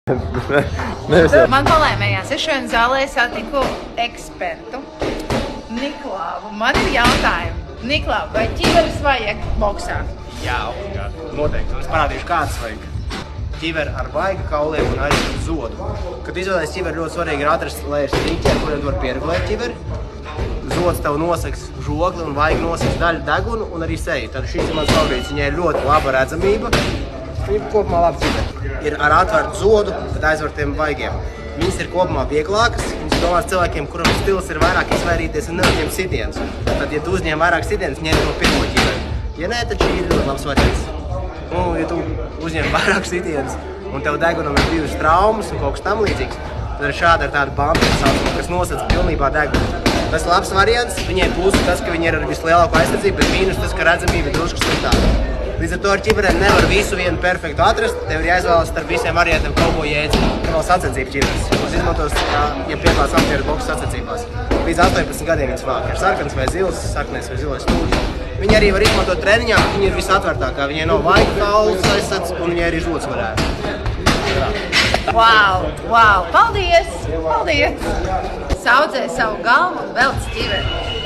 Man palēmējās, es šodien zālē satiku ekspertu Niklāvu. Man ir jautājumi. Niklāv, vai ķiveres vajag boksā? Jā, noteikti. Un es parādīšu, kāds vajag. Ķiveri ar vaigu kauliem un arī zodu. Kad izvēlēs ķiveri, ļoti svarīgi ir atrast, lai ir strīķi, ar kuriem var pieregulēt ķiveri. Zods tev nosaks žogli un vaigu nosaks daļu degunu un arī seju. Tad šis ir mans favorīts. Viņai ir ļoti laba redzamība. Viņa ir kopumā laba ķiveri. Ir ar atvērtu zodu, bet aizvērtiem vaigiem. Viņas ir kopumā vieglākas. Viņas domās cilvēkiem, kuram stils ir vairāk izvairīties un neuzņem sitienus. Tad, ja tu uzņem vairāk sitienus, ņem to pirmo ķiveri. Ja nē, tad šī ir ļoti labs variants. Ja tu uzņem vairāk sitienus un tev degunam ir divas traumas un kaut kas tam līdzīgs, tad šāda ir tāda bumpa, kas nosac pilnībā degunu. Tas ir labs variants. Viņai plusi tas, ka viņi ir ar vislielāko aizsardzību, bet mīnus tas, ka redzamība ir drusku sliktāka. Līdz ar to ar ķiverēm nevar visu vienu perfektu atrast. Tev ir jāizvēlas starp visiem variantiem kaut ko jēdzi. Vēl sacensību ķiveres. Mums izmantos, ja piedalās amatieru boksu sacensībās. Līdz 18 gadiem viņas vāk. Ir sarkans vai zils, sarkanais vai zilais stūris. Viņi arī var izmantot treniņā, viņi ir visatvērtākā. Viņai nav vaigu kauls aizsats un viņai arī žods varētu. Wow! Paldies! Saudzē savu galvu un velc ķiveri.